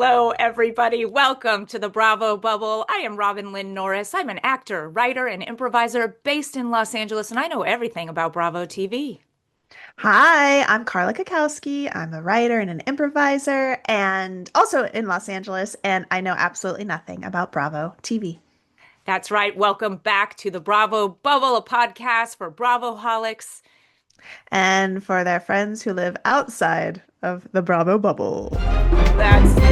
Hello, everybody. Welcome to the Bravo Bubble. I am Robin Lynn Norris. I'm an actor, writer, and improviser based in Los Angeles, and I know everything about Bravo TV. Hi, I'm Carla Kakowski. I'm a writer and an improviser and also in Los Angeles, and I know absolutely nothing about Bravo TV. That's right. Welcome back to the Bravo Bubble, a podcast for Bravoholics. And for their friends who live outside of the Bravo bubble. That's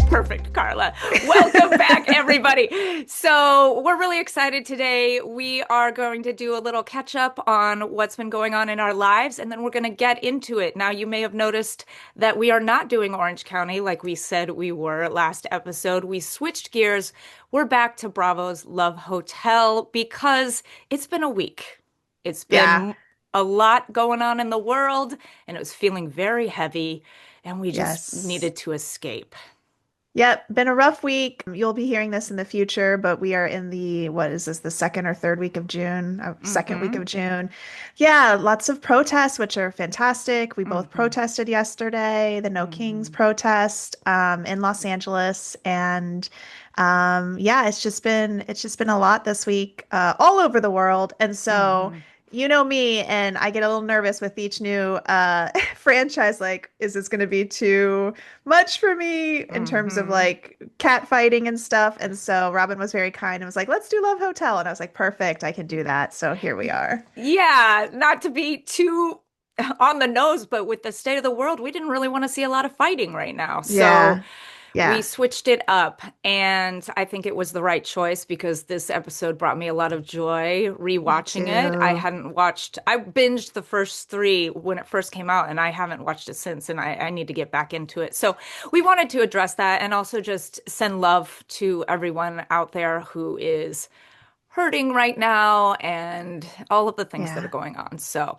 perfect, Carla. Welcome back, everybody. So, we're really excited today. We are going to do a little catch up on what's been going on in our lives, and then we're going to get into it. Now, you may have noticed that we are not doing Orange County like we said we were last episode. We switched gears. We're back to Bravo's Love Hotel because it's been a week. It's Yeah, been a lot going on in the world, and it was feeling very heavy, and we just yes. needed to escape. Yep, been a rough week. You'll be hearing this in the future, but we are in what is this, the second or third week of June? Second week Hmm. of June. Yeah, lots of protests, which are fantastic. We both Hmm. protested yesterday, the No Kings Hmm. protest in Los Angeles. And yeah, it's just been a lot this week, all over the world. And so Hmm. you know me, and I get a little nervous with each new franchise. Like, is this going to be too much for me in terms of Hmm. like cat fighting and stuff? And so Robin was very kind and was like, let's do Love Hotel. And I was like, perfect, I can do that. So here we are. Yeah, not to be too on the nose, but with the state of the world, we didn't really want to see a lot of fighting right now. So Yeah. we Yeah. switched it up, and I think it was the right choice because this episode brought me a lot of joy Me rewatching it. too. I binged the first three when it first came out, and I haven't watched it since, and I need to get back into it. So we wanted to address that and also just send love to everyone out there who is hurting right now and all of the things that are Yeah. going on. So,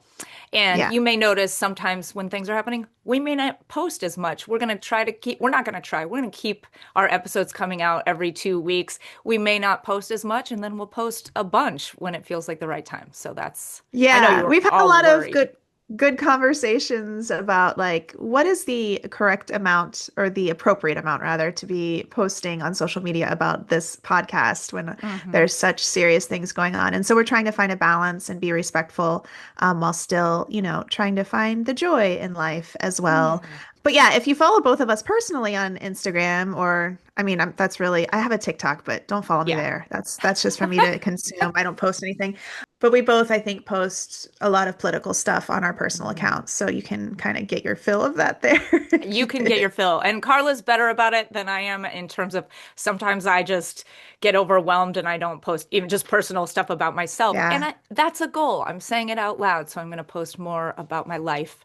and Yeah. you may notice sometimes when things are happening, we may not post as much. We're not going to try. We're going to keep our episodes coming out every 2 weeks. We may not post as much, and then we'll post a bunch when it feels like the right time. So I know you Yeah, were we've had a all lot of worried. good conversations about like what is the correct amount or the appropriate amount rather to be posting on social media about this podcast when Hmm. there's such serious things going on. And so we're trying to find a balance and be respectful while still, trying to find the joy in life as well. Yeah. But yeah, if you follow both of us personally on Instagram, or I mean, that's really, I have a TikTok, but don't follow me Yeah. there. That's just for me to consume. I don't post anything. But we both, I think, post a lot of political stuff on our personal Mhm. accounts, so you can kind of get your fill of that there. You can get your fill. And Carla's better about it than I am in terms of sometimes I just get overwhelmed and I don't post even just personal stuff about myself. And Yeah. that's a goal. I'm saying it out loud. So I'm going to post more about my life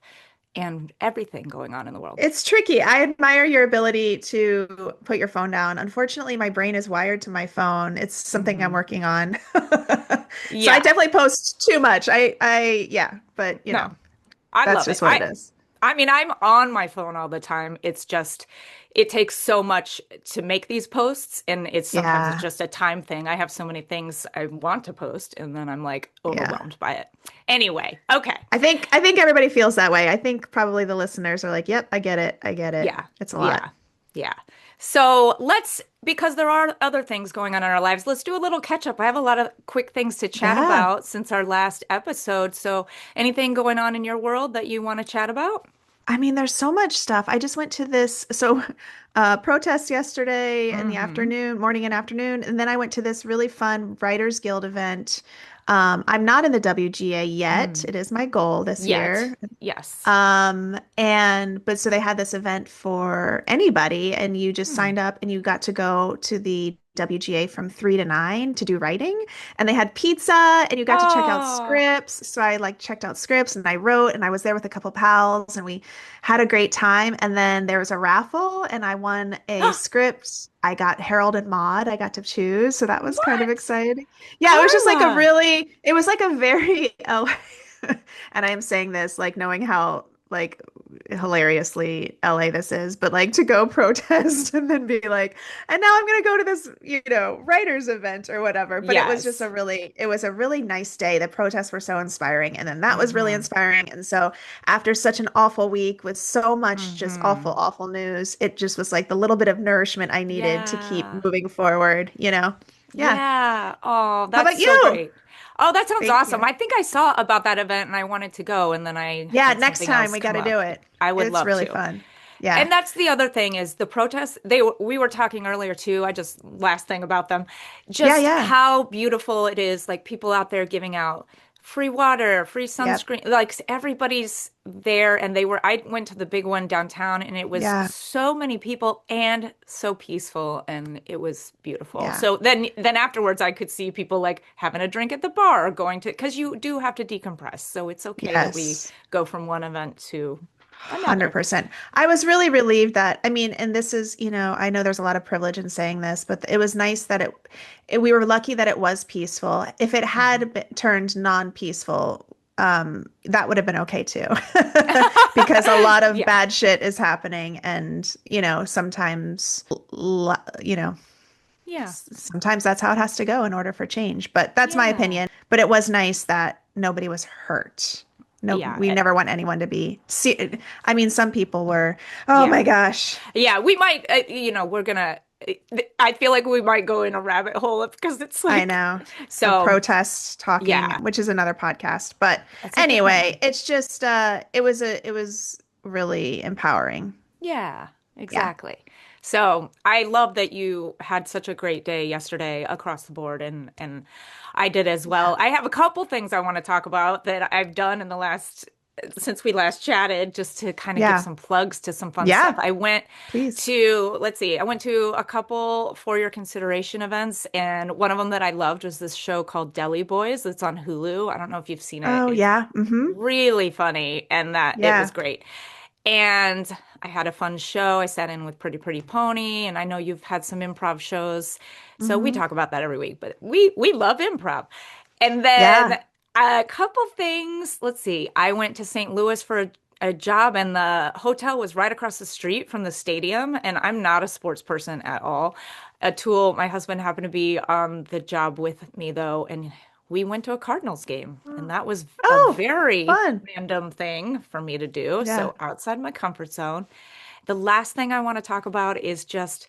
and everything going on in the world. It's tricky. I admire your ability to put your phone down. Unfortunately, my brain is wired to my phone. It's something I'm Hmm. working on. So I Yeah. definitely post too much. Yeah, but No, I that's love it. just what it is. I mean, I'm on my phone all the time. It's just, it takes so much to make these posts, and sometimes it's Yeah. just a time thing. I have so many things I want to post, and then I'm like Yeah. overwhelmed by it. Anyway, okay. I think everybody feels that way. I think probably the listeners are like, "Yep, I get it. I get it. Yeah. It's a lot." Yeah. Yeah. So because there are other things going on in our lives, let's do a little catch up. I have a lot of quick things to chat Yeah. about since our last episode. So, anything going on in your world that you want to chat about? I mean, there's so much stuff. I just went to this protest yesterday in the Mm-hmm. afternoon, morning and afternoon, and then I went to this really fun Writers Guild event. I'm not in the WGA yet. Mm. It is my goal this Yet. year. Yes. But so they had this event for anybody, and you just Hmm. signed up and you got to go to the WGA from 3 to 9 to do writing. And they had pizza and you got to check out Oh, scripts. So I like checked out scripts and I wrote and I was there with a couple pals and we had a great time. And then there was a raffle and I won a script. I got Harold and Maude. I got to choose. So that was kind of what? exciting. Yeah, it was just like Carla. it was like a very, and I am saying this like knowing how like hilariously LA this is, but like to go protest and then be like, and now I'm gonna go to this, writers event or whatever. But Yes. it was a really nice day. The protests were so inspiring, and then that was really Mm-hmm. inspiring. And so after such an awful week with so much just awful, Mm-hmm. awful news, it just was like the little bit of nourishment I needed to keep Yeah. moving forward. Yeah. Yeah. Oh, How that's about so you? great. Oh, that sounds Thank awesome. you. I think I saw about that event and I wanted to go, and then I Yeah, had next something time else we got come to do up. it. I would It's love really to. fun. Yeah. And that's the other thing is the protests, we were talking earlier too. I just last thing about them, Yeah, just yeah. how beautiful it is, like people out there giving out free water, free Yep. sunscreen, like everybody's there and I went to the big one downtown and it was Yeah. so many people and so peaceful and it was beautiful. Yeah. So then afterwards I could see people like having a drink at the bar or going to, because you do have to decompress. So it's okay that we Yes. go from one event to another. 100%. I was really relieved that, I mean, and this is, I know there's a lot of privilege in saying this, but it was nice that we were lucky that it was peaceful. If it Mhm. had turned non-peaceful, that would have been okay too. Because a lot of Yeah. bad shit is happening and, sometimes, Yeah. sometimes that's how it has to go in order for change. But that's my Yeah. opinion. But it was nice that nobody was hurt. No, Yeah. we never want anyone to be. See, I mean, some people were. Oh my Yeah. gosh, Yeah. We might, we're gonna, I feel like we might go in a rabbit hole because it's I like, know. Of so protests talking, yeah, which is another podcast. But that's a different anyway, one. it's just it was really empowering. Yeah, Yeah. exactly. So I love that you had such a great day yesterday across the board and I did as Yeah. well. I have a couple things I want to talk about that I've done in the last since we last chatted just to kind of give Yeah. some plugs to some fun stuff. Yeah. Please. Let's see, I went to a couple for your consideration events and one of them that I loved was this show called Deli Boys that's on Hulu. I don't know if you've seen it. Oh It's yeah. Mm-hmm. really funny and that it was Yeah. great. And I had a fun show. I sat in with Pretty Pretty Pony, and I know you've had some improv shows. So we Mm-hmm. talk about that every week, but we love improv. And then Yeah. a couple things. Let's see. I went to St. Louis for a job, and the hotel was right across the street from the stadium. And I'm not a sports person at all. My husband happened to be on the job with me though, and we went to a Cardinals game, and that was a Oh, very fun. random thing for me to do. Yeah. So outside my comfort zone. The last thing I want to talk about is just,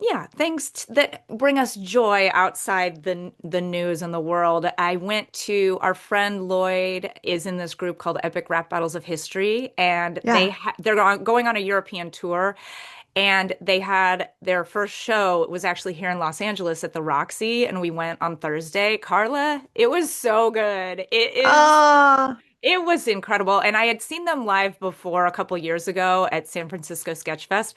yeah, that bring us joy outside the news and the world. I went to our friend Lloyd is in this group called Epic Rap Battles of History, and Yeah. going on a European tour. And they had their first show. It was actually here in Los Angeles at the Roxy, and we went on Thursday. Carla, it was so good. Oh, It was incredible. And I had seen them live before a couple years ago at San Francisco Sketch Fest.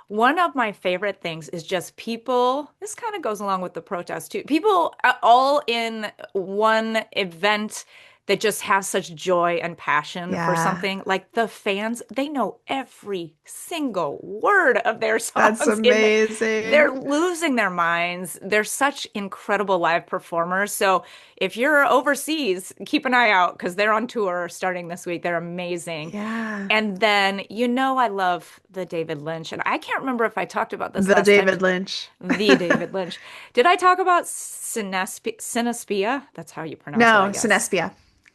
One of my favorite things is just people, this kind of goes along with the protest too. People all in one event that just have such joy and passion for yeah. something. Like the fans, they know every single word of their That's songs they're amazing. losing their minds. They're such incredible live performers. So if you're overseas, keep an eye out because they're on tour starting this week. They're amazing. Yeah. And then, I love the David Lynch. And I can't remember if I talked about this The last time. David Lynch. The David Lynch. Did I talk about Synesthesia? That's how you pronounce it, I No, guess. Sinespia.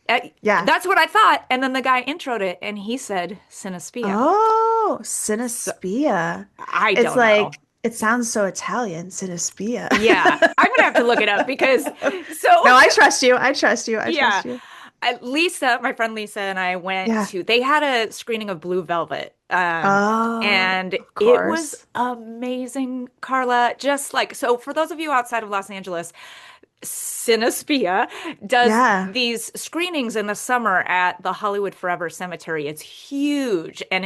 Uh, Yeah. that's what I thought. And then the guy introed it and he said Synesthesia. Oh, So Sinespia. I It's don't know. like it sounds so Italian, Sinespia. Yeah, I'm gonna have to look it up because No, so I trust you. I trust you. I yeah. trust you. Lisa, my friend Lisa and I Yeah. they had a screening of Blue Velvet. Oh, And of it was course. amazing, Carla. Just like, so for those of you outside of Los Angeles, Cinespia does Yeah. these screenings in the summer at the Hollywood Forever Cemetery. It's huge and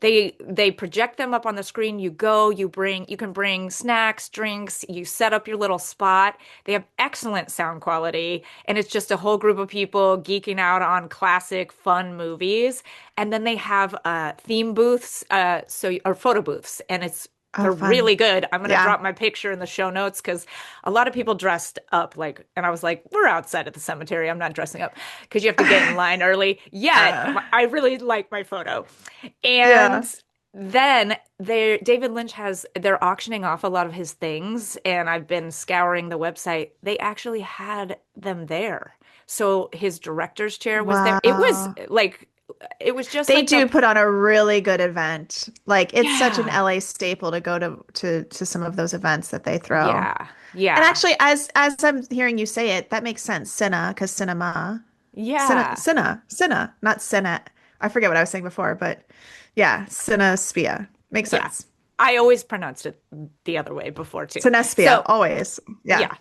they project them up on the screen. You can bring snacks, drinks, you set up your little spot. They have excellent sound quality and it's just a whole group of people geeking out on classic fun movies. And then they have theme booths or photo booths and it's Oh, They're fun. really good. I'm gonna Yeah. drop my picture in the show notes because a lot of people dressed up like, and I was like, we're outside at the cemetery. I'm not dressing up because you have to get in line early. Yet Uh, I really like my photo. yeah. And then David Lynch they're auctioning off a lot of his things, and I've been scouring the website. They actually had them there. So his director's chair was there. Wow. It was just They like a do put on a really good event. Like it's such an yeah, LA staple to go to some of those events that they throw. yeah, And yeah, actually, as I'm hearing you say it, that makes sense. Cine, because cinema, yeah, not cine. I forget what I was saying before, but yeah, cinespia makes yeah. sense. I always pronounced it the other way before too. Cinespia, So always. Yeah, yeah,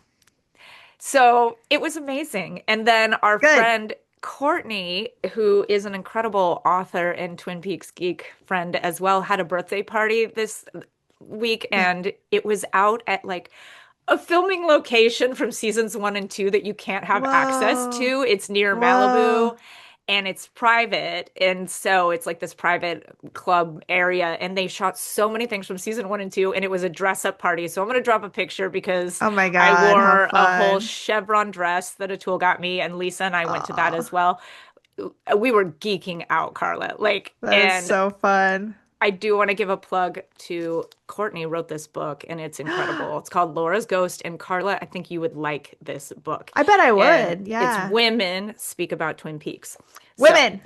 so it was amazing. And then our good. friend Courtney, who is an incredible author and Twin Peaks geek friend as well, had a birthday party this week, Yeah. and it was out at like a filming location from seasons 1 and 2 that you can't have access Whoa, to. It's near whoa. Malibu and it's private. And so it's like this private club area. And they shot so many things from season 1 and 2, and it was a dress up party. So I'm going to drop a picture because Oh my I God, how wore a whole fun. chevron dress that Atul got me, and Lisa and I went to that Oh, as well. We were geeking out, Carla. that is And so fun. I do want to give a plug to Courtney wrote this book and it's incredible. It's called Laura's Ghost. And Carla, I think you would like this book. I bet I And would. it's Yeah. women speak about Twin Peaks. So, Women!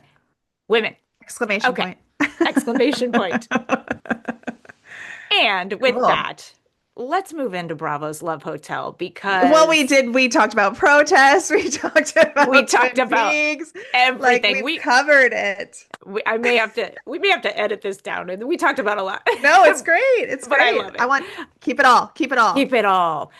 women. Exclamation Okay. point. Exclamation point. And with Cool. that, let's move into Bravo's Love Hotel Well, because we talked about protests, we talked we about talked Twin about Peaks. Like everything. we've covered it. We may have to edit this down. We talked about a lot, No, it's great. It's but I great. love I it. want keep it all. Keep it all. Keep it all.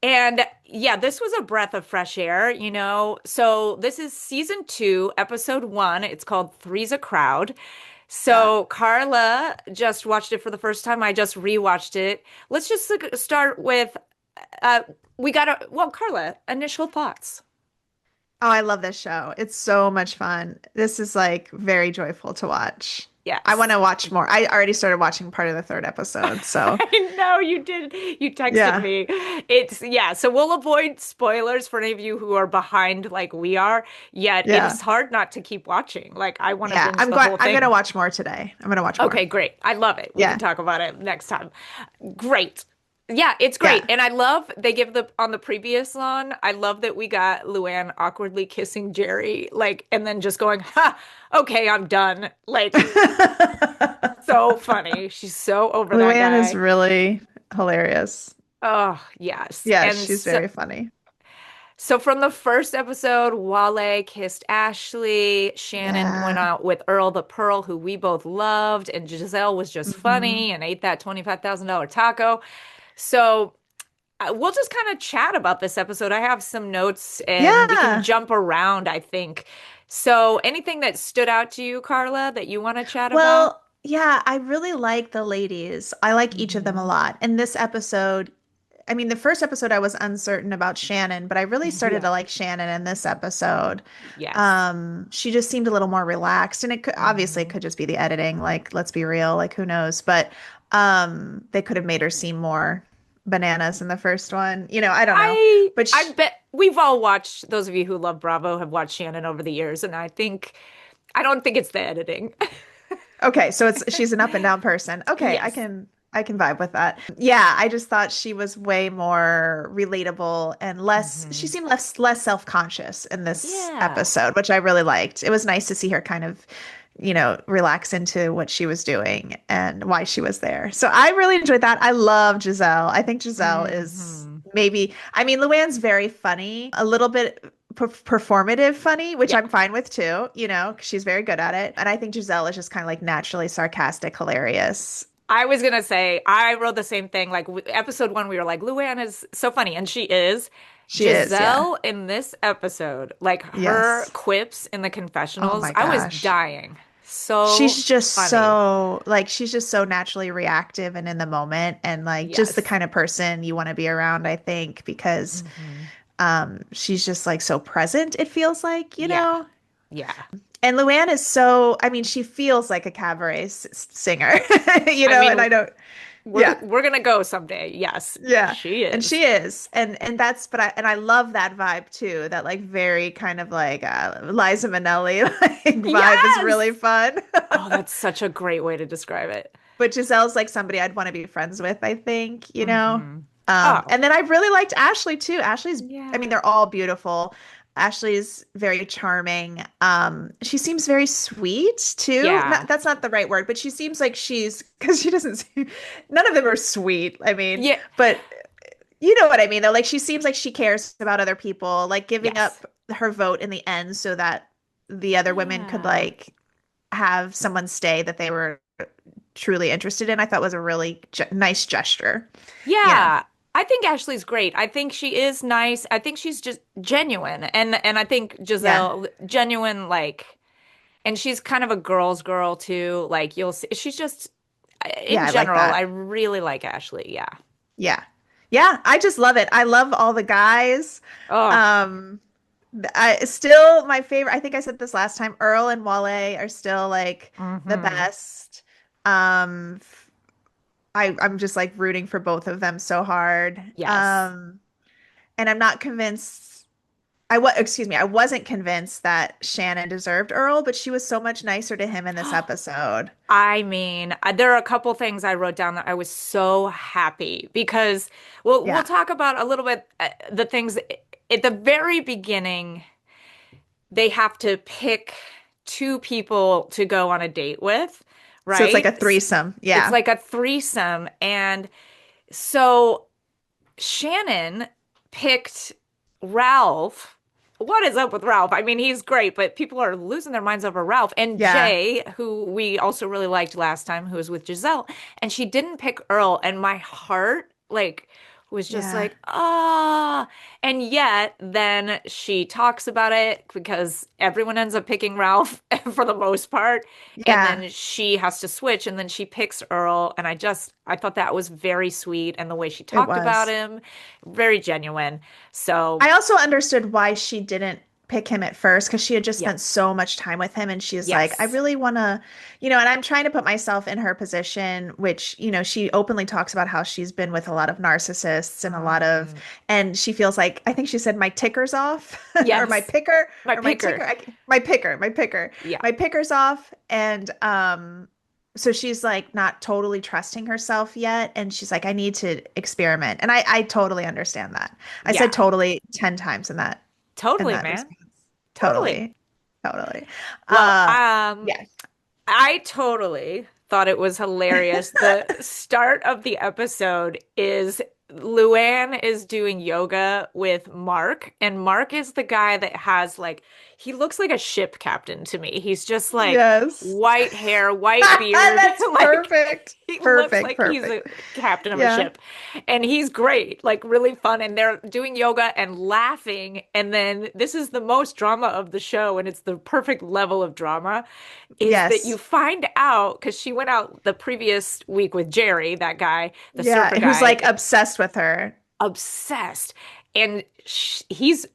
And yeah, this was a breath of fresh air, you know. So this is season 2, episode 1. It's called Three's a Crowd. Yeah. So Carla just watched it for the first time. I just rewatched it. Let's just start with uh we got Carla, initial thoughts. Oh, I love this show. It's so much fun. This is like very joyful to watch. I want Yes. to watch more. I already started watching part of the third episode, so I know you did. You texted yeah. me. Yeah. So we'll avoid spoilers for any of you who are behind like we are. Yet it Yeah. is hard not to keep watching. Like I want to Yeah. binge the whole I'm gonna thing. watch more today. I'm gonna watch more. Okay, great. I love it. We can Yeah. talk about it next time. Great. Yeah, it's great. Yeah. And I love they give the on the previous one, I love that we got Luann awkwardly kissing Jerry, like, and then just going, ha, okay, I'm done. Like, so funny. She's so over that Luann is guy. really hilarious. Oh, yes. Yeah, And she's so very funny. so from the first episode, Wale kissed Ashley, Shannon went Yeah. out with Earl the Pearl, who we both loved, and Giselle was just Hmm. funny and ate that $25,000 taco. So we'll just kind of chat about this episode. I have some notes and we can Yeah. jump around, I think. So anything that stood out to you, Carla, that you want to chat about? Well, yeah, I really like the ladies. I like each of them a Hmm. lot. And this episode, I mean, the first episode I was uncertain about Shannon, but I really started Yeah. to like Shannon in this episode. Yes. She just seemed a little more relaxed, and obviously it Hmm. could just be the editing. Like, let's be real, like who knows? But they could have made her seem more bananas in the first one. I don't know. But I bet we've all watched, those of you who love Bravo have watched Shannon over the years, and I don't think it's the editing. okay, so she's an up and down person. Okay, I Yes. can I can vibe with that. Yeah, I just thought she was way more relatable and she Hmm. seemed less self-conscious in this Yeah. episode, which I really liked. It was nice to see her kind of, relax into what she was doing and why she was there. So I really enjoyed that. I love Giselle. I think Giselle is Hmm. maybe, I mean, Luann's very funny, a little bit performative funny, which Yeah. I'm fine with too, 'cause she's very good at it. And I think Giselle is just kind of like naturally sarcastic, hilarious. I was gonna say, I wrote the same thing. Like episode 1, we were like, Luann is so funny, and she is. She is, yeah. Giselle in this episode, like her Yes. quips in the Oh confessionals, my I was gosh. dying. So funny. She's just so naturally reactive and in the moment and like just the Yes. kind of person you want to be around, I think, because Hmm. she's just like so present, it feels like, Yeah. Yeah. And Luann is I mean, she feels like a cabaret singer, I and mean, I don't, Yeah. we're gonna go someday. Yes, Yeah. she And is. she is. And that's but I love that vibe too. That like very kind of like Liza Minnelli like vibe is really Yes. fun. Oh, that's such a great way to describe it. But Giselle's like somebody I'd want to be friends with, I think, you know. Hmm. Oh, And then I really liked Ashley too. I mean, yeah. they're all beautiful. Ashley's very charming. She seems very sweet too. Yeah. That's not the right word, but she seems like she's because she doesn't seem, none of them are sweet. I mean, Yeah. but you know what I mean, though. Like she seems like she cares about other people, like giving Yes. up her vote in the end so that the other women could Yeah. like have someone stay that they were truly interested in. I thought was a really nice gesture. You know. Yeah. I think Ashley's great. I think she is nice. I think she's just genuine. And I think Yeah. Giselle genuine like and she's kind of a girl's girl too. Like you'll see she's just Yeah, in I like general, I that. really like Ashley. Yeah. Yeah. Yeah, I just love it. I love all the guys. Oh. Um I still my favorite, I think I said this last time, Earl and Wale are still like the Hmm. best. I'm just like rooting for both of them so hard. Yes. And I'm not convinced excuse me, I wasn't convinced that Shannon deserved Earl, but she was so much nicer to him in this episode. I mean, there are a couple things I wrote down that I was so happy because we'll Yeah. talk about a little bit the things at the very beginning. They have to pick two people to go on a date with, So it's like right? a threesome. It's Yeah. like a threesome, and so Shannon picked Ralph. What is up with Ralph? I mean, he's great, but people are losing their minds over Ralph. And Yeah. Jay, who we also really liked last time, who was with Gizelle, and she didn't pick Earl. And my heart, like, was just Yeah. like, ah. And yet, then she talks about it because everyone ends up picking Ralph for the most part. And Yeah. then she has to switch, and then she picks Earl. And I thought that was very sweet. And the way she It talked about was. him, very genuine. So, I also understood why she didn't pick him at first because she had just yeah, spent so much time with him and she's like, I yes. really want to, and I'm trying to put myself in her position, which, she openly talks about how she's been with a lot of narcissists and Hmm. and she feels like, I think she said my ticker's off or my Yes, picker my or my picker. ticker, Yeah, my picker's off. And, so she's like not totally trusting herself yet. And she's like, I need to experiment. And I totally understand that. I said yeah, totally 10 times in totally, that man. response. Totally. Totally. Totally. Well, Uh yeah. I totally thought it was hilarious. The start of the episode is Luann is doing yoga with Mark, and Mark is the guy that has like, he looks like a ship captain to me. He's just like Yes. white hair, white beard, That's like perfect. he looks Perfect. like he's a Perfect. captain of a Yeah. ship. And he's great, like really fun. And they're doing yoga and laughing. And then this is the most drama of the show, and it's the perfect level of drama is that you Yes. find out because she went out the previous week with Jerry, that guy, the surfer Yeah. Who's guy, like obsessed with her. obsessed, and he's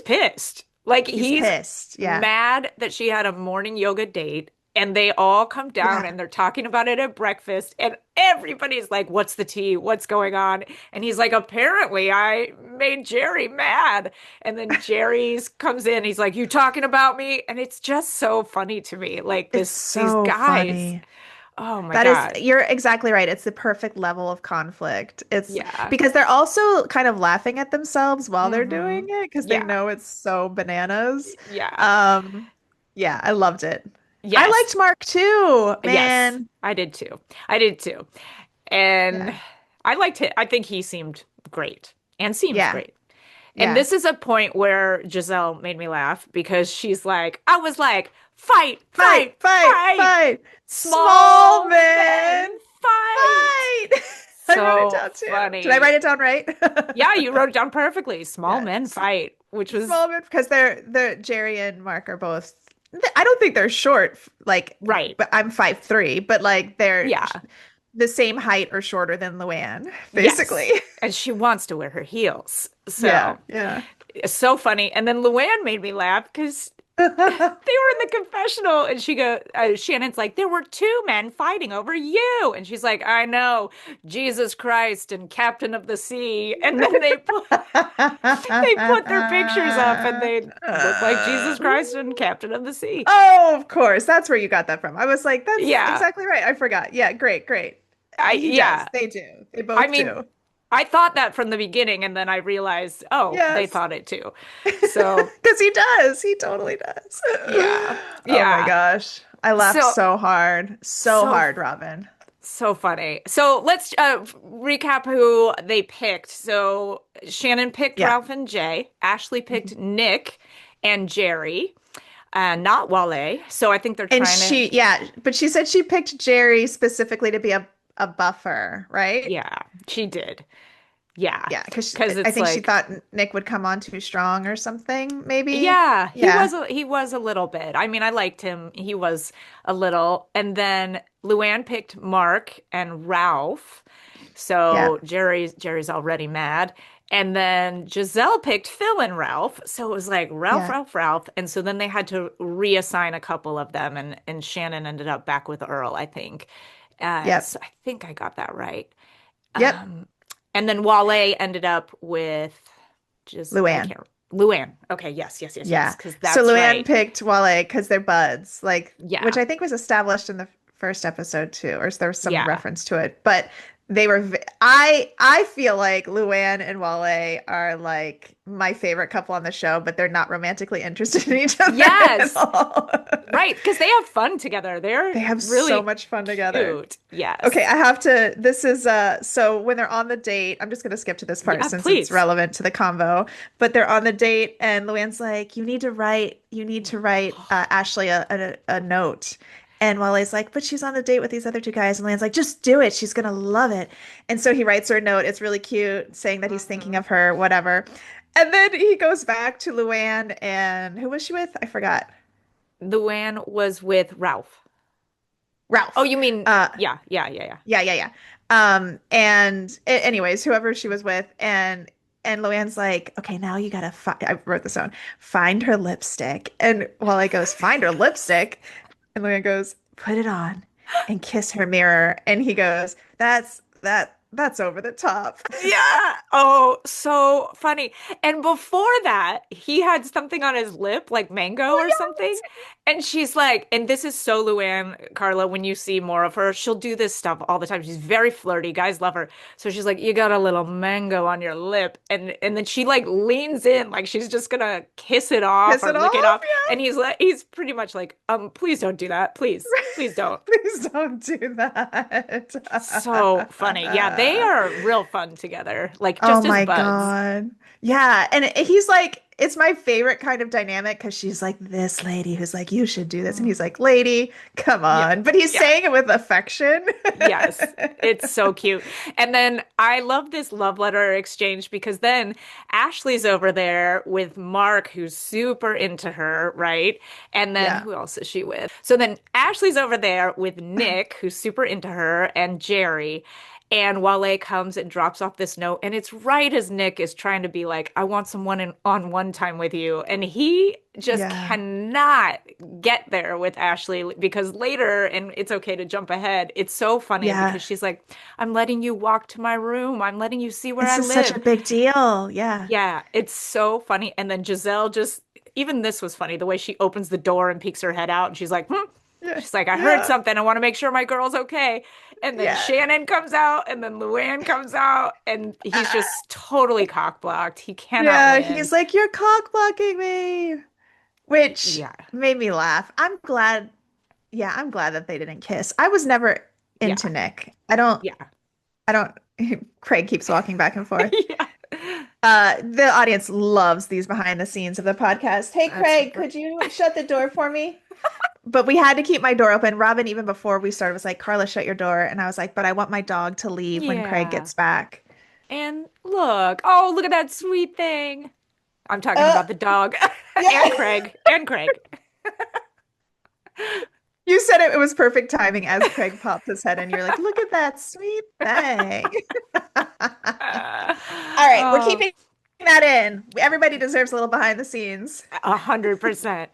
pissed. Like He's he's pissed. Yeah. mad that she had a morning yoga date. And they all come down Yeah. and they're talking about it at breakfast. And everybody's like, what's the tea? What's going on? And he's like, apparently I made Jerry mad. And then Jerry's comes in. He's like, you talking about me? And it's just so funny to me. Like It's these so guys. funny. Oh my That is, God. you're exactly right. It's the perfect level of conflict. It's Yeah. because they're also kind of laughing at themselves while they're Hmm. doing it because they Yeah. know it's so bananas. Yeah. Um, yeah, I loved it. I Yes. liked Mark too, Yes. man. I did too. I did too. And Yeah, I liked it. I think he seemed great and seems yeah, great. And yeah. this is a point where Giselle made me laugh because she's like, I was like, fight, Fight, fight, fight, fight, fight. Small small men, man, fight. fight. I wrote it So down too. Did I funny. write it down right? Yeah, you wrote it down perfectly. Small Yeah. men fight, which was Small men because they're Jerry and Mark are both. I don't think they're short, like, right. but I'm 5'3", but like they're Yeah. the same height or shorter than Luann, Yes. basically. And she wants to wear her heels. Yeah, So yeah. it's so funny. And then Luann made me laugh because They were in the confessional, and Shannon's like, there were two men fighting over you, and she's like, I know, Jesus Christ and Captain of the Sea, and then they put their pictures up, and they look like Jesus Christ and Captain of the Sea. Oh, of course. That's where you got that from. I was like, that's Yeah, exactly right. I forgot. Yeah, great, great. He does. yeah. They do. They I both mean, do. I thought that from the beginning, and then I realized, oh, they Yes. thought it too. So, Because he does. He totally does. yeah, Oh my yeah. gosh. I laughed So, so hard. So so hard, Robin. So funny. So let's recap who they picked. So Shannon picked Yeah. Ralph and Jay. Ashley picked Nick and Jerry, not Wale. So I think they're And trying to, but she said she picked Jerry specifically to be a buffer, right? yeah, she did. Yeah. Yeah, because Because I it's think she like, thought Nick would come on too strong or something, maybe. yeah, Yeah. he was a little bit. I mean, I liked him. He was a little. And then Luann picked Mark and Ralph. Yeah. So Jerry's already mad. And then Gizelle picked Phil and Ralph. So it was like Ralph, Yeah. Ralph, Ralph. And so then they had to reassign a couple of them, and Shannon ended up back with Earl, I think. Yep. So I think I got that right. Yep. Um, and then Wale ended up with just I Luann. can't Luann. Okay, yes, Yeah. because So that's Luann right. picked Wale because they're buds, like, which Yeah, I think was established in the first episode too, or there was some yeah. reference to it. But I feel like Luann and Wale are like my favorite couple on the show, but they're not romantically interested in each other at Yes, all. right. Because they have fun together. They're They have so really much fun together. cute. Okay, Yes. I have to. This is so when they're on the date, I'm just gonna skip to this part Yeah, since it's please. relevant to the convo. But they're on the date, and Luann's like, you need to write Ashley a note." And Wale's like, "But she's on the date with these other two guys." And Luann's like, "Just do it. She's gonna love it." And so he writes her a note. It's really cute, saying that he's thinking Mhm. of her, whatever. And then he goes back to Luann, and who was she with? I forgot. Luann was with Ralph. Oh, Ralph. you mean, Uh, yeah. Yeah, yeah, yeah. And anyways, whoever she was with, and Luann's like, okay, now you gotta find. I wrote this down. Find her lipstick. And Wale goes, find her lipstick, and Luann goes, put it on and kiss her mirror. And he goes, that's over the top. Yeah. Oh, so funny. And before that, he had something on his lip, like mango Oh or something. And she's like, and this is so Luann, Carla, when you see more of her, she'll do this stuff all the time. She's very flirty. Guys love her. So she's like, you got a little mango on your lip. And then she like leans in like she's just gonna kiss it off Kiss or it lick it off, off. And he's pretty much like, please don't do that. Please. yeah. Please don't. Please don't do that. So funny. Yeah, they are real fun together. Like Oh just as my buds. God. Yeah. And he's like, it's my favorite kind of dynamic because she's like this lady who's like, you should do this. And he's Mm. like, lady, come Yeah. on. But he's Yeah. saying it with affection. Yes. It's so cute. And then I love this love letter exchange because then Ashley's over there with Mark, who's super into her, right? And then Yeah. who else is she with? So then Ashley's over there with Nick, who's super into her, and Jerry. And Wale comes and drops off this note, and it's right as Nick is trying to be like, I want someone on one time with you. And he just Yeah. cannot get there with Ashley because later, and it's okay to jump ahead, it's so funny Yeah. because she's like, I'm letting you walk to my room. I'm letting you see where This I is such a live. big deal. Yeah. Yeah, it's so funny. And then Gizelle just, even this was funny, the way she opens the door and peeks her head out, and she's like, hmm. Yeah. She's like, I heard Yeah. something. I want to make sure my girl's okay. And then Yeah. Shannon comes out, and then Luann comes out, and he's Ah, just totally cock blocked. He cannot yeah. win. He's like, you're cock blocking me, which Yeah, made me laugh. I'm glad. Yeah, I'm glad that they didn't kiss. I was never yeah, into Nick. yeah, I don't, Craig keeps walking back and forth. yeah. The audience loves these behind the scenes of the podcast. Hey, That's Craig, super. could you shut the door for me? But we had to keep my door open. Robin, even before we started, was like, Carla, shut your door. And I was like, but I want my dog to leave when Craig Yeah. gets back. And look, oh, look at that sweet thing. I'm talking Uh, about the dog and yeah. Craig and Craig. You said it was perfect timing as Craig popped his head in. You're like, look at that sweet thing. All right, we're Oh, keeping that in. Everybody deserves a little behind the scenes. 100%.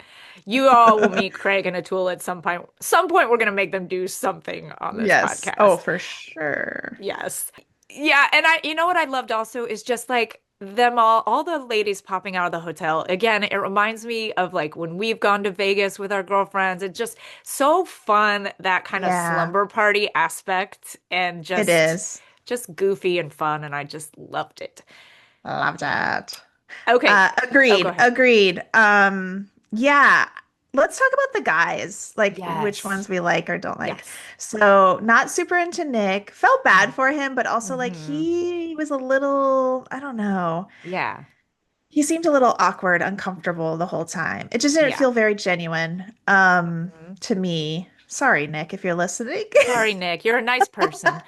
You all will meet Craig and Atul at some point. Some point, we're going to make them do something on this Yes. Oh, podcast. for sure. Yes. Yeah. And you know what I loved also is just like them all the ladies popping out of the hotel. Again, it reminds me of like when we've gone to Vegas with our girlfriends. It's just so fun, that kind of Yeah, slumber party aspect and it just is. goofy and fun. And I just loved it. Love that. Okay. Oh, go Agreed. ahead. Agreed. Yeah. Let's talk about the guys, like which Yes. ones we like or don't like. Yes. So, not super into Nick. Felt bad for him, but also like Mm-hmm. he was a little, I don't know. Yeah. He seemed a little awkward, uncomfortable the whole time. It just didn't Yeah. feel very genuine, Mhm. to me. Sorry, Nick, if you're listening. Sorry, Nick. You're a nice person.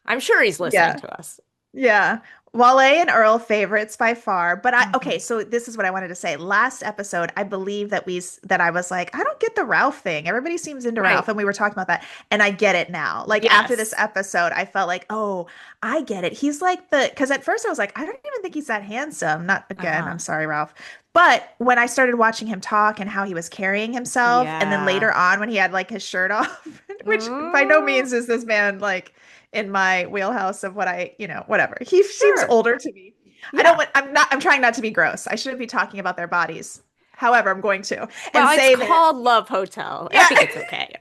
I'm sure he's listening Yeah. to us. Yeah. Wale and Earl favorites by far. But okay, Hmm. so this is what I wanted to say. Last episode, I believe that I was like, I don't get the Ralph thing. Everybody seems into Ralph, Right. and we were talking about that. And I get it now. Like after this Yes. episode, I felt like, oh, I get it. He's like the because at first I was like, I don't even think he's that handsome. Not again, I'm Uh-huh. sorry, Ralph. But when I started watching him talk and how he was carrying himself, and then Yeah. later on when he had like his shirt off, which by no Mm, means is this man like in my wheelhouse of what whatever. He seems sure. older to me. I don't Yeah. want, I'm trying not to be gross. I shouldn't be talking about their bodies. However, I'm going to and Well, it's say that, called Love Hotel. I yeah. think it's okay.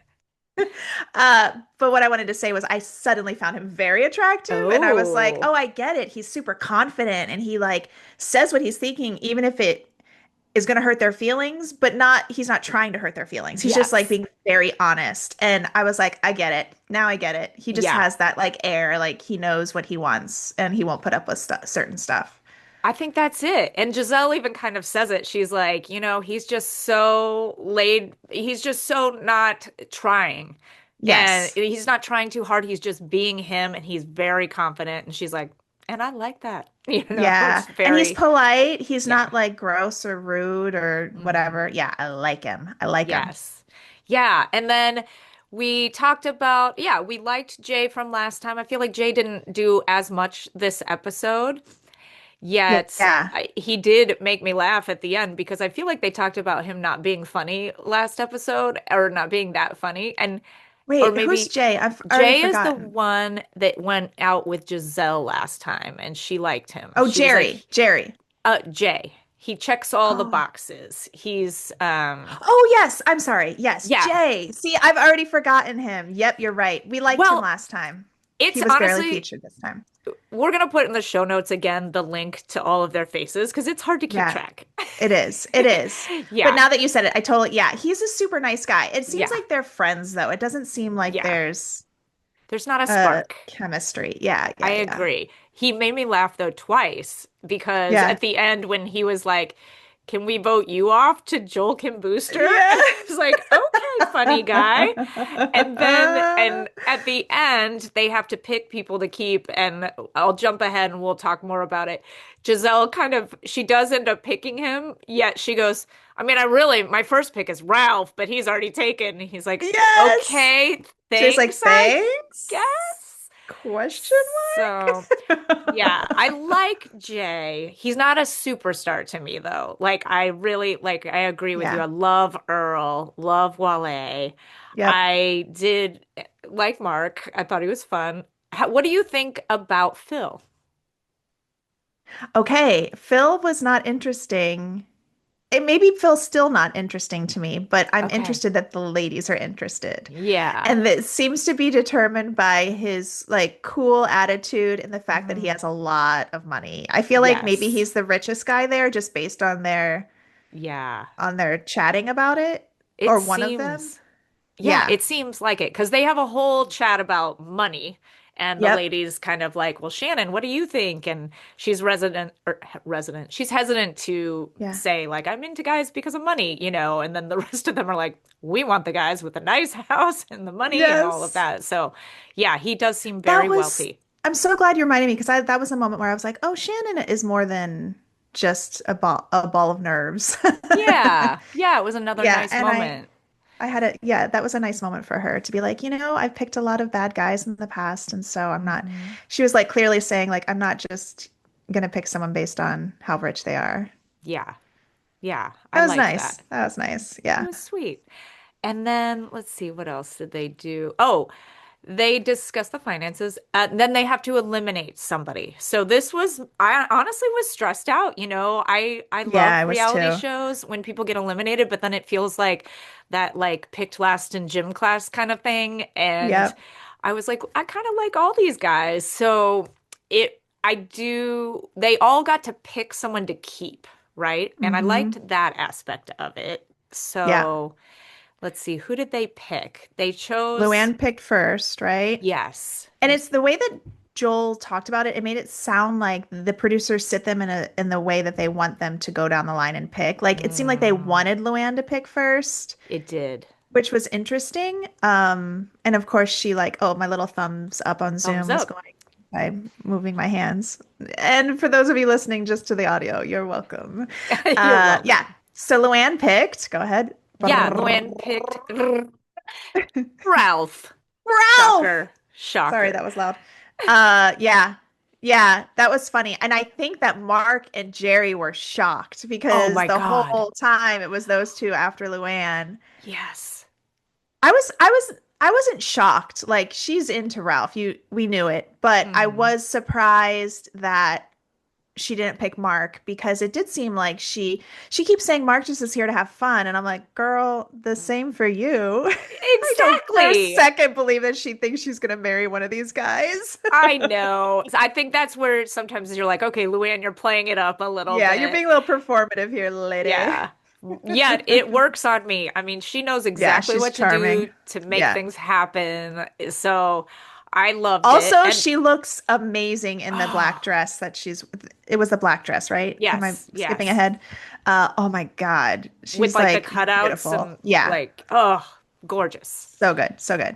But what I wanted to say was I suddenly found him very attractive and I was like, Oh, oh, I get it. He's super confident and he like says what he's thinking, even if it is going to hurt their feelings, but he's not trying to hurt their feelings. He's just like yes. being very honest. And I was like, I get it. Now I get it. He just Yeah. has that like air, like he knows what he wants and he won't put up with certain stuff. I think that's it. And Giselle even kind of says it. She's like, he's just so laid. He's just so not trying. And Yes. he's not trying too hard. He's just being him and he's very confident. And she's like, and I like that. Yeah. It's And he's very, polite. He's yeah. not like gross or rude or Hmm. whatever. Yeah, I like him. I like him. Yes. Yeah. And then we talked about, yeah, we liked Jay from last time. I feel like Jay didn't do as much this episode. Yet Yeah. he did make me laugh at the end because I feel like they talked about him not being funny last episode or not being that funny. And, or Wait, who's maybe Jay? I've already Jay is the forgotten. one that went out with Giselle last time and she liked him. Oh, She was like, Jerry. Jerry. Jay, he checks all the Oh. boxes. He's, Oh, yes. I'm sorry. Yes, yeah. Jay. See, I've already forgotten him. Yep, you're right. We liked him Well, last time. He it's was barely honestly, featured this time. we're gonna put in the show notes again the link to all of their faces because it's hard to keep Yeah, track. it is. It is. But Yeah. now that you said it, yeah, he's a super nice guy. It seems Yeah. like they're friends, though. It doesn't seem like Yeah. there's There's not a spark. chemistry. Yeah, I yeah, yeah. agree. He made me laugh though twice because Yeah. at the end when he was like, "Can we vote you off to Joel Kim Booster?" Yeah. I was like, "Okay, funny guy." And at the end, they have to pick people to keep, and I'll jump ahead and we'll talk more about it. Giselle she does end up picking him, yet she goes, I mean, my first pick is Ralph, but he's already taken. He's like, Yes. okay, She's like, thanks, I thanks? guess. Question So. Yeah, mark? I like Jay. He's not a superstar to me though. Like I really I agree with you. Yeah. I love Earl, love Wale. Yep. I did like Mark. I thought he was fun. What do you think about Phil? Okay. Phil was not interesting. It maybe Phil's still not interesting to me, but I'm Okay. interested that the ladies are interested. Yeah. And it seems to be determined by his like cool attitude and the fact that he Hmm. has a lot of money. I feel like maybe Yes. he's the richest guy there just based Yeah. on their chatting about it It or one of them. seems Yeah, Yeah. it seems like it because they have a whole chat about money. And the Yep. lady's kind of like, well, Shannon, what do you think? And she's resident. She's hesitant to Yeah. say, like, I'm into guys because of money. And then the rest of them are like, we want the guys with the nice house and the money and all of Yes. that. So, yeah, he does seem That very was wealthy. I'm so glad you reminded me because I that was a moment where I was like, "Oh, Shannon is more than just a ball of nerves." Yeah. Yeah, it was another Yeah, nice and moment. I had that was a nice moment for her to be like, I've picked a lot of bad guys in the past, and so I'm not. Hmm. She was like clearly saying like, I'm not just gonna pick someone based on how rich they are. Yeah. Yeah. I That was liked nice. that. That was nice. It Yeah. was sweet. And then let's see, what else did they do? Oh, they discuss the finances. Then they have to eliminate somebody. So this was, I honestly was stressed out. I Yeah, love I was reality too. shows when people get eliminated, but then it feels like that like picked last in gym class kind of thing. And Yep. I was like, I kind of like all these guys. So they all got to pick someone to keep, right? And I Hmm. liked that aspect of it. Yeah. So let's see, who did they pick? They chose, Luann picked first, right? yes. And it's the way that Joel talked about it, it made it sound like the producers sit them in the way that they want them to go down the line and pick. Like it seemed like they Mm, wanted Luann to pick first, it did. which was interesting. And of course she like, oh, my little thumbs up on Thumbs Zoom was up. going by moving my hands. And for those of you listening just to the audio, you're welcome. You're Yeah. welcome. So Luann picked. Go ahead. Yeah, Luann picked Ralph. Ralph. Shocker. Sorry, Shocker. that was loud. Yeah. Yeah, that was funny. And I think that Mark and Jerry were shocked Oh because my the God. whole time it was those two after Luann. Yes. I wasn't shocked. Like she's into Ralph. We knew it, but I Hmm. was surprised that she didn't pick Mark because it did seem like she keeps saying Mark just is here to have fun, and I'm like, girl, the same for you. I don't for a Exactly. second believe that she thinks she's gonna marry one of these guys. I know. I think that's where sometimes you're like, okay, Luann, you're playing it up a little Yeah, you're bit. being a little performative here, lady. Yeah. Yet it works on me. I mean, she knows Yeah, exactly she's what to do charming. to make Yeah. things happen. So I loved it. Also, And she looks amazing in the black dress that it was the black dress, right? Am I yes, skipping yes. ahead? Oh my God. With She's like the like cutouts beautiful. and Yeah. like, oh, gorgeous. So good. So good.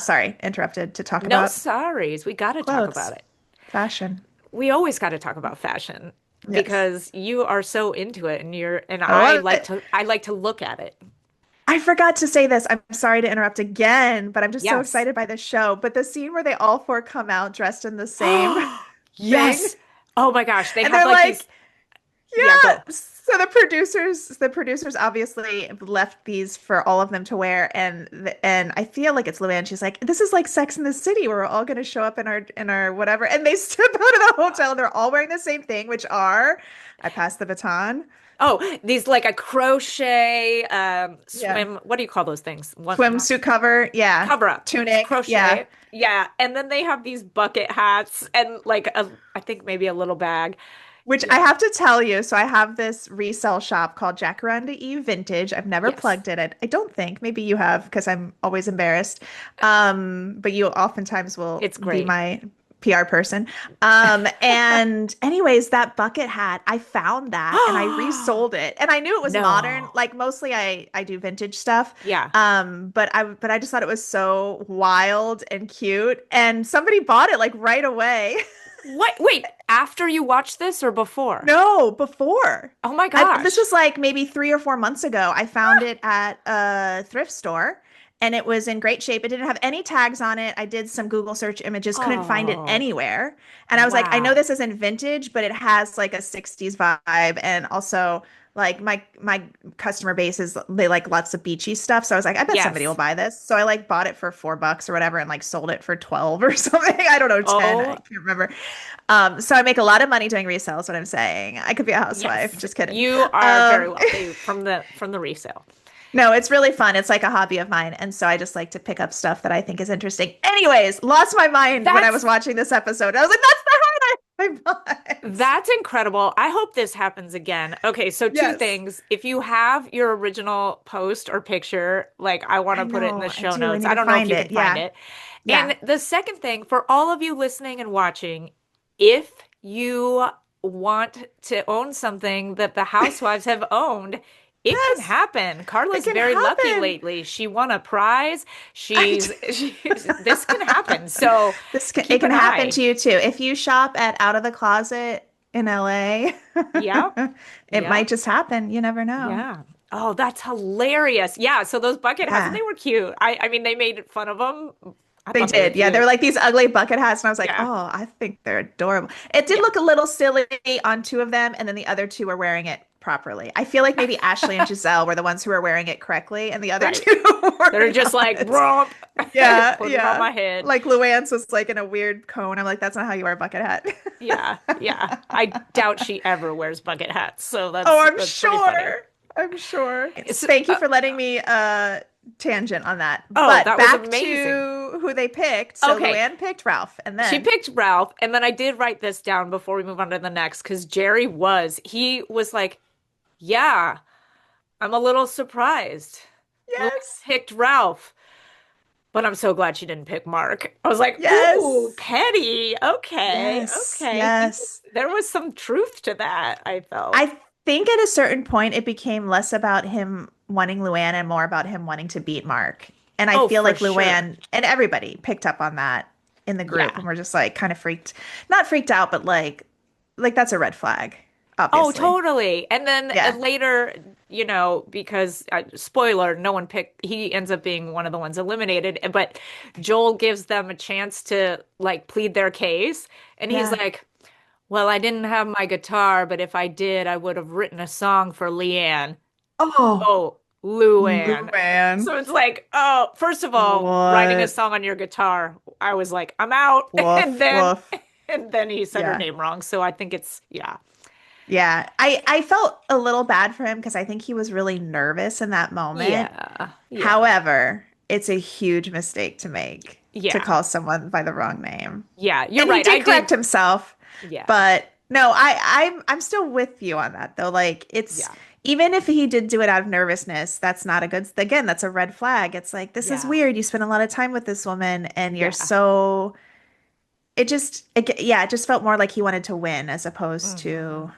Sorry, interrupted to talk No about sorries. We got to talk about clothes, it. fashion. We always got to talk about fashion Yes. because you are so into it and I love it. I like to look at it. I forgot to say this. I'm sorry to interrupt again, but I'm just so Yes. excited by this show. But the scene where they all four come out dressed in the same thing, Yes. Oh my gosh, they and have they're like these. like, Yeah, yeah. go. So the producers obviously left these for all of them to wear, and I feel like it's Luann. She's like, this is like Sex in the City. Where we're all going to show up in our whatever, and they step out of the hotel. And they're all wearing the same thing, which are, I pass the baton. Oh, these like a crochet Yeah. swim. What do you call those things? One not Swimsuit cover. Yeah. cover up. Tunic. Yeah. Crochet. Yeah, and then they have these bucket hats and like a I think maybe a little bag. Which I Yeah. have to tell you, so I have this resale shop called Jacaranda Eve Vintage. I've never Yes. plugged it. I don't think. Maybe you have because I'm always embarrassed. But you oftentimes will It's be great. my PR person. And anyways, that bucket hat, I found that and I resold it. And I knew it was modern. No. Like mostly I do vintage stuff. Yeah. But I just thought it was so wild and cute. And somebody bought it like right away. What? Wait, after you watched this or before? No, before. Oh my This gosh. was like maybe 3 or 4 months ago. I found it at a thrift store and it was in great shape. It didn't have any tags on it. I did some Google search images, couldn't find it Oh, anywhere. And I was like, I know wow. this isn't vintage, but it has like a 60s vibe. And also like my customer base is they like lots of beachy stuff. So I was like, I bet somebody will Yes. buy this. So I like bought it for $4 or whatever and like sold it for 12 or something. I don't know, 10. I Oh, can't remember. So I make a lot of money doing resale, is what I'm saying. I could be a housewife. yes. Just kidding. You are very Um, wealthy from the resale. no, it's really fun. It's like a hobby of mine. And so I just like to pick up stuff that I think is interesting. Anyways, lost my mind when I was That's watching this episode. I was like, that's the hat I bought. That's incredible. I hope this happens again. Okay, so two Yes. things. If you have your original post or picture, like I want I to put it in the know. I show do. I notes. need I to don't know if find you can it. find Yeah. it. Yeah. And the second thing, for all of you listening and watching, if you want to own something that the housewives have owned, it can Yes. happen. It Carla's can very lucky happen. lately. She won a prize. I This can happen. So it keep can an happen eye. to you too. If you shop at Out of the Closet in LA, Yep. it might Yep. just happen. You never know. Yeah. Oh, that's hilarious. Yeah. So those bucket hats, and Yeah. they were cute. I mean, they made fun of them. I They thought they were did. Yeah, they were cute. like these ugly bucket hats. And I was like, Yeah. oh, I think they're adorable. It did Yeah. look a little silly on two of them, and then the other two were wearing it properly. I feel like maybe Ashley and Giselle were the ones who were wearing it correctly, and the other Right. two They're were just like, not. romp, Yeah, put it on yeah. my head. Like Luann's was like in a weird cone. I'm like, that's not how you wear a bucket hat. Yeah, yeah. I doubt she ever wears bucket hats, so Oh, I'm that's pretty funny. sure. I'm sure. It's, Thank you for letting me tangent on that. oh, But that was back amazing. to who they picked. So Okay, Luann picked Ralph, and she then picked Ralph, and then I did write this down before we move on to the next because he was like, yeah, I'm a little surprised. Luann yes, picked Ralph, but I'm so glad she didn't pick Mark. I was like, ooh, yes, petty. Okay, yes, okay. yes. There was some truth to that, I felt. I think at a certain point it became less about him wanting Luann and more about him wanting to beat Mark. And I Oh, feel for like sure. Luann and everybody picked up on that in the group Yeah. and we're just like kind of not freaked out, but like that's a red flag, Oh, obviously. totally. And then Yeah. later, because spoiler, no one picked, he ends up being one of the ones eliminated, but Joel gives them a chance to like plead their case. And he's Yeah. like, well, I didn't have my guitar, but if I did, I would have written a song for Leanne. Oh, Oh, Luann. Luann. So it's like, oh, first of all, writing a What? song on your guitar, I was like, I'm out. And Woof, then woof. he said her Yeah. name wrong. So I think it's yeah. Yeah. I felt a little bad for him because I think he was really nervous in that moment. Yeah. Yeah. However, it's a huge mistake to make to Yeah. call someone by the wrong name. Yeah, you're And he right. I did correct did. himself, Yeah. but no, I'm still with you on that though. Like it's Yeah. even if he did do it out of nervousness, that's not a good again, that's a red flag. It's like this is Yeah. weird. You spend a lot of time with this woman and you're Yeah. so yeah, it just felt more like he wanted to win as opposed Hmm. to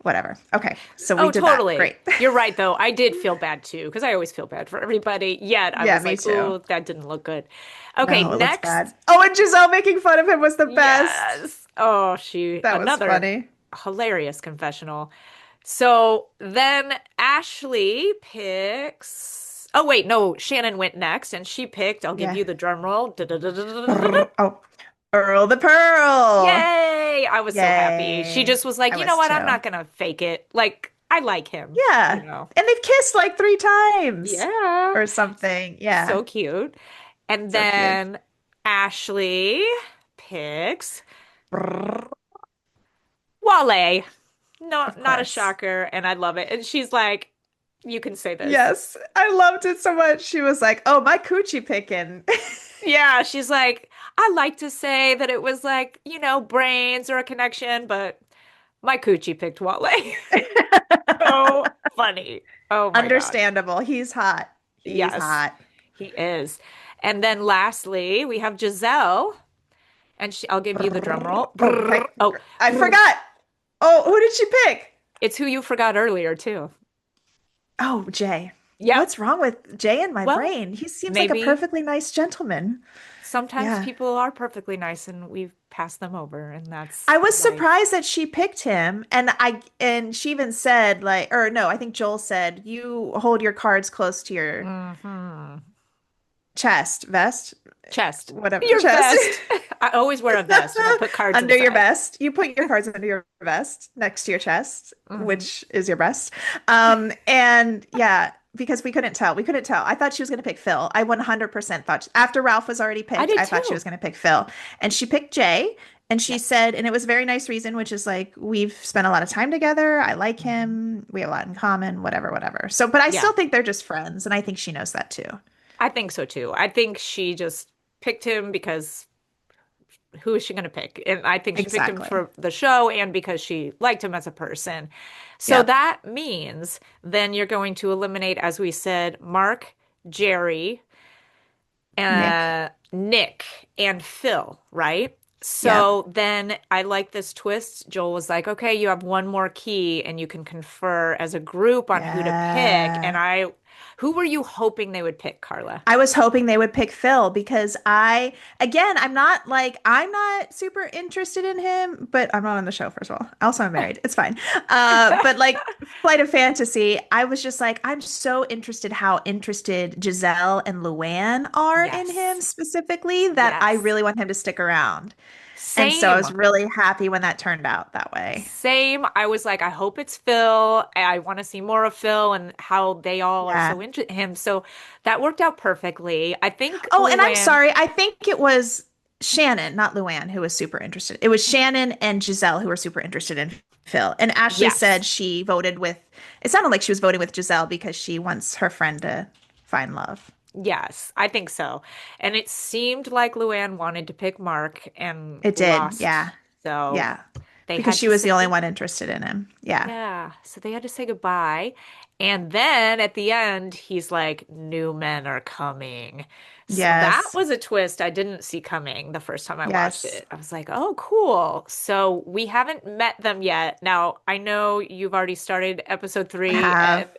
whatever. Okay. So we Oh, did that. totally. Great. You're right, though. I did feel bad too, because I always feel bad for everybody. Yet I Yeah, was me like, too. oh, that didn't look good. Okay, No, it looks next. bad. Oh, and Giselle making fun of him was the best. Yes. Oh, That was another funny. hilarious confessional. So then Ashley picks. Oh, wait, no, Shannon went next and she picked, I'll give Yeah. you the drum roll. Brrr. Oh, Earl the Pearl. Yay! I was so happy. She Yay. just was like, I you know was what? I'm too. not gonna fake it. Like, I like him, you Yeah. know. And they've kissed like three times Yeah. or something. Yeah. So cute. And So cute. then Ashley picks Brrr. Wale. No, Of not a course. shocker, and I love it. And she's like, you can say this. Yes. I loved it so much. She was like, oh, my coochie picking. Yeah, she's like, I like to say that it was like, brains or a connection, but my coochie picked Wale. So funny. Oh my God. Understandable. He's hot. He's Yes, hot. he is. And then lastly, we have Giselle, and I'll give you the drum Brrr. roll. Oh, Brrr. Oh, I brrr. forgot. Oh, who did she pick? It's who you forgot earlier, too. Oh, Jay. Yep. What's wrong with Jay in my Well, brain? He seems like a maybe perfectly nice gentleman. sometimes Yeah. people are perfectly nice and we've passed them over, and that's I was life. surprised that she picked him and she even said like or no, I think Joel said you hold your cards close to your Hmm. chest, vest, Chest. whatever, Your chest. vest. I always wear a vest and I put cards Under your inside. vest. You put your cards under your vest next to your chest, Hmm. which is your breast. And yeah, because we couldn't tell. We couldn't tell. I thought she was going to pick Phil. I 100% thought after Ralph was already I picked, did I thought she too. was going to pick Phil. And she picked Jay. And she Yeah. said, and it was a very nice reason, which is like, we've spent a lot of time together. I like Mhm. him. We have a lot in common, whatever, whatever. So, but I Yeah. still think they're just friends. And I think she knows that too. I think so too. I think she just picked him because who is she going to pick? And I think she picked him Exactly. for the show and because she liked him as a person. So Yep. that means then you're going to eliminate, as we said, Mark, Jerry, Nick. Nick, and Phil, right? Yep. So then I like this twist. Joel was like, okay, you have one more key and you can confer as a group on who to pick. Yeah. And Who were you hoping they would pick, Carla? I was hoping they would pick Phil because again, I'm not super interested in him, but I'm not on the show, first of all. Also, I'm married. It's fine. But like Flight of Fantasy, I was just like, I'm so interested how interested Giselle and Luann are in him Yes. specifically that I Yes. really want him to stick around. And so I Same. was really happy when that turned out that way. Same. I was like, I hope it's Phil. I want to see more of Phil and how they all are Yeah. so into him. So that worked out perfectly. I think Oh, and I'm Luann, sorry. I think it was Shannon, not Luann, who was super interested. It was Shannon and Giselle who were super interested in Phil. And Ashley yes, said she voted with, it sounded like she was voting with Giselle because she wants her friend to find love. yes, I think so. And it seemed like Luann wanted to pick Mark and It did. lost. Yeah. So Yeah. they Because had she to was say, the only one interested in him. Yeah. yeah. So they had to say goodbye. And then at the end, he's like, new men are coming. So that Yes. was a twist I didn't see coming the first time I watched Yes. it. I was like, oh, cool. So we haven't met them yet. Now, I know you've already started episode I three, and have.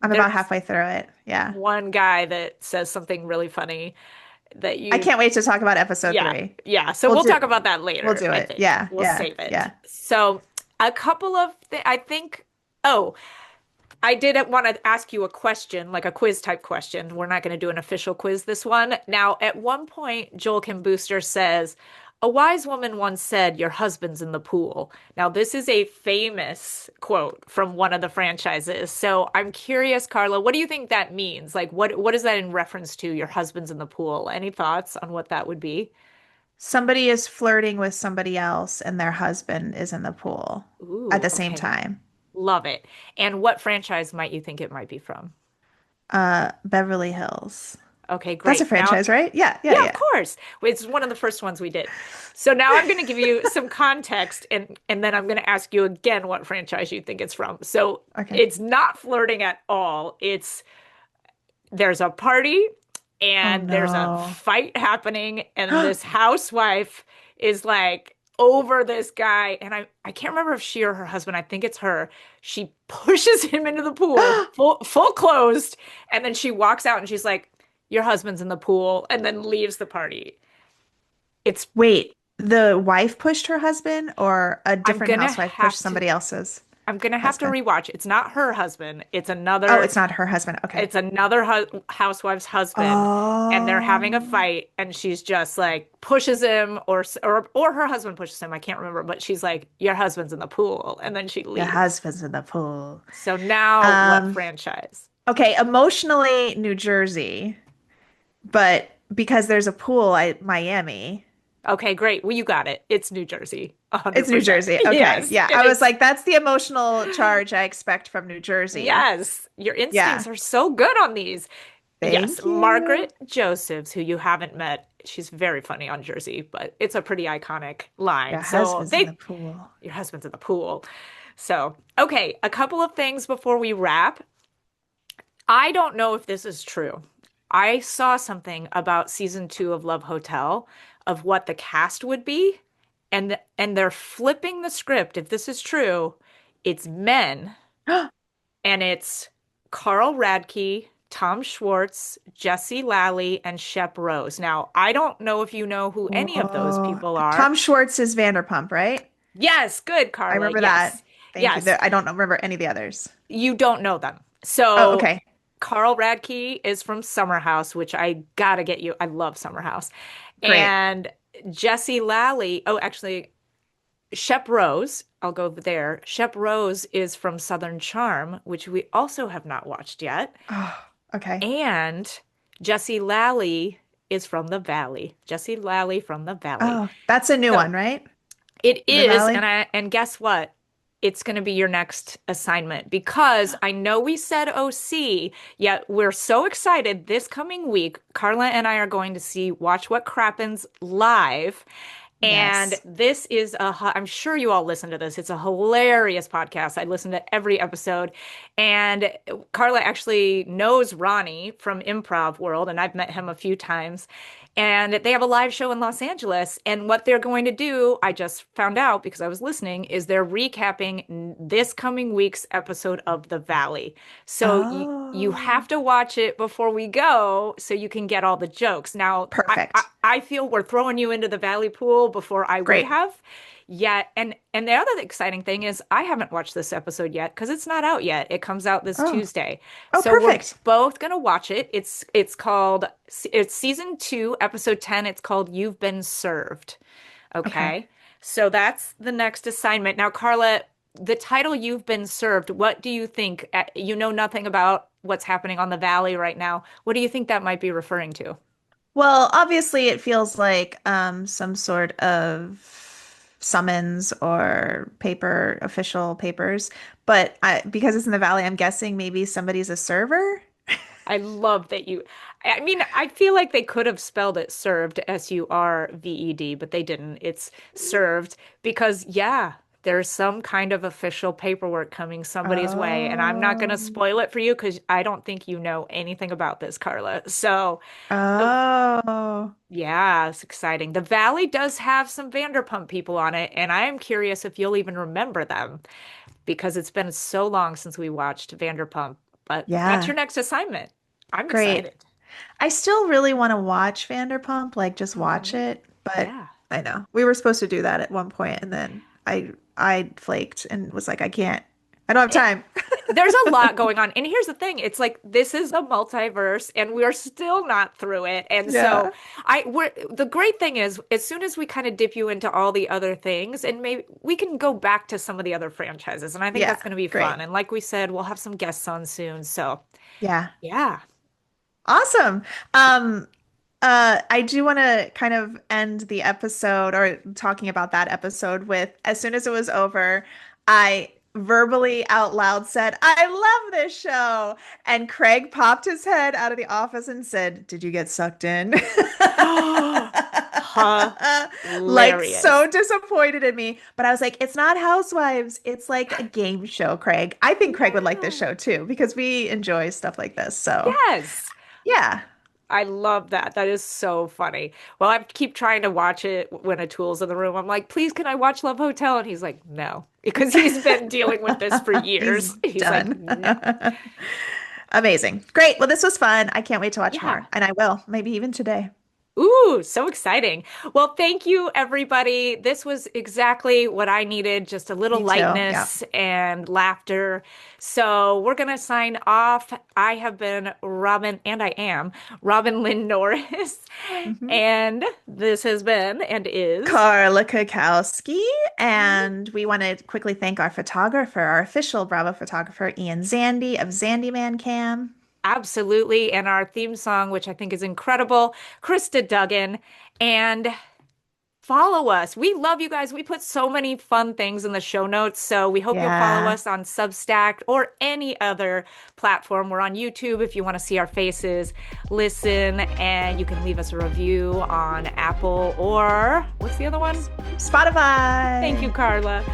I'm about there's halfway through it. Yeah. one guy that says something really funny that I you, can't wait to talk about episode yeah, 3. yeah. So We'll we'll do talk about that we'll later, do I it. think. Yeah. We'll Yeah. save it. Yeah. So a couple of, I think, oh, I did want to ask you a question, like a quiz type question. We're not going to do an official quiz this one. Now, at one point, Joel Kim Booster says, a wise woman once said, your husband's in the pool. Now, this is a famous quote from one of the franchises. So I'm curious, Carla, what do you think that means? Like, what is that in reference to? Your husband's in the pool. Any thoughts on what that would be? Somebody is flirting with somebody else and their husband is in the pool at Ooh, the same okay. time. Love it. And what franchise might you think it might be from? Beverly Hills. Okay, That's a great. Now, franchise, right? Yeah, yeah, yeah, of yeah. course. It's one of the first ones we did. So now I'm going to give you some context and then I'm going to ask you again what franchise you think it's from. So Okay. it's not flirting at all. It's there's a party Oh and there's a no. fight happening and this housewife is like over this guy and I can't remember if she or her husband, I think it's her. She pushes him into the pool, full closed, and then she walks out and she's like, "Your husband's in the pool," and then leaves the party. It's Wait, the wife pushed her husband or a I'm different gonna housewife pushed have to somebody else's I'm gonna have to husband? rewatch. It's not her husband. Oh, it's not her husband. Okay. It's another hu housewife's husband, and they're having a Oh, fight, and she's just like pushes him, or her husband pushes him. I can't remember, but she's like, "Your husband's in the pool," and then she your leaves. husband's in the pool. So now, what Um, franchise? okay, emotionally New Jersey, but because there's a pool, Miami. Okay, great. Well, you got it. It's New Jersey, It's New 100%. Jersey. Okay. Yes, Yeah. and I was it's like, that's the emotional charge I expect from New Jersey. yes. Your Yeah. instincts are so good on these. Yes, Thank you. Margaret Josephs, who you haven't met, she's very funny on Jersey, but it's a pretty iconic Your line. So husband's in the they, pool. your husband's in the pool. So, okay, a couple of things before we wrap. I don't know if this is true. I saw something about season 2 of Love Hotel of what the cast would be, and they're flipping the script. If this is true, it's men and it's Carl Radke, Tom Schwartz, Jesse Lally, and Shep Rose. Now, I don't know if you know who any of those Whoa. people are. Tom Schwartz is Vanderpump, right? Yes, good, I Carla. remember that. Yes. Thank you. Yes, I don't remember any of the others. you don't know them. Oh, So, okay. Carl Radke is from Summer House, which I gotta get you. I love Summer House. Great. And Jesse Lally, oh, actually, Shep Rose, I'll go there. Shep Rose is from Southern Charm, which we also have not watched yet. Oh, okay. And Jesse Lally is from the Valley. Jesse Lally from the Valley. Oh, that's a new So one, right? it The is, Valley? and guess what? It's going to be your next assignment because I know we said OC, yet we're so excited this coming week. Carla and I are going to see Watch What Crappens live. And Yes. this is I'm sure you all listen to this. It's a hilarious podcast. I listen to every episode. And Carla actually knows Ronnie from Improv World, and I've met him a few times. And they have a live show in Los Angeles. And what they're going to do, I just found out because I was listening, is they're recapping this coming week's episode of The Valley. So you Oh, have to watch it before we go so you can get all the jokes. Now, perfect. I feel we're throwing you into the Valley pool before I would Great. have. Yet, and the other exciting thing is I haven't watched this episode yet because it's not out yet. It comes out this Oh, Tuesday. oh, So we're perfect. both gonna watch it. It's season 2, episode 10. It's called You've Been Served. Okay. Okay. So that's the next assignment. Now, Carla, the title You've Been Served, what do you think? You know nothing about what's happening on the Valley right now. What do you think that might be referring to? Well, obviously it feels like some sort of summons or paper, official papers. But because it's in the valley, I'm guessing maybe somebody's a server. I love that I mean, I feel like they could have spelled it served, Surved, but they didn't. It's served because, yeah, there's some kind of official paperwork coming somebody's way. And I'm not going to Oh, spoil it for you because I don't think you know anything about this, Carla. So, the, oh, yeah, it's exciting. The Valley does have some Vanderpump people on it, and I am curious if you'll even remember them because it's been so long since we watched Vanderpump. But that's your yeah, next assignment. I'm great. excited. I still really want to watch Vanderpump, like just watch Mhm. it, but Yeah. I know we were supposed to do that at one point, and then I flaked and was like, I can't. I don't have It, time. there's a lot going on. And here's the thing, it's like this is a multiverse and we're still not through it. And so Yeah. we're the great thing is as soon as we kind of dip you into all the other things and maybe we can go back to some of the other franchises. And I think Yeah. that's going to be Great. fun. And like we said, we'll have some guests on soon. So, Yeah. yeah. Awesome. I do want to kind of end the episode or talking about that episode with as soon as it was over, I verbally out loud said, I love this show. And Craig popped his head out of the office and said, Did you get sucked in? Like so Hilarious. disappointed in me. But I was like, it's not Housewives. It's like a game show, Craig. I think Craig would like this Yeah. show too because we enjoy stuff like this. So, Yes. yeah. I love that. That is so funny. Well, I keep trying to watch it when Atul's in the room. I'm like, please, can I watch Love Hotel? And he's like, no, because he's been dealing with this for He's years. He's like, done. no. Amazing. Great. Well, this was fun. I can't wait to watch Yeah. more. And I will, maybe even today. Ooh, so exciting. Well, thank you, everybody. This was exactly what I needed, just a little Me too. Yeah. lightness and laughter. So we're going to sign off. I have been Robin, and I am Robin Lynn Norris. Mhm. And this has been and is. Carla Kakowski. And we want to quickly thank our photographer, our official Bravo photographer, Ian Zandy of Zandy Man Cam. Absolutely. And our theme song, which I think is incredible, Krista Duggan. And follow us. We love you guys. We put so many fun things in the show notes. So we hope you'll follow Yeah. us on Substack or any other platform. We're on YouTube if you want to see our faces, listen, and you can leave us a review on Apple or what's the other one? Thank you, Spotify. Carla.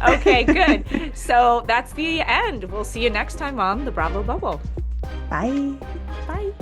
Okay, good. So that's the end. We'll see you next time on the Bravo Bubble. Bye. Bye.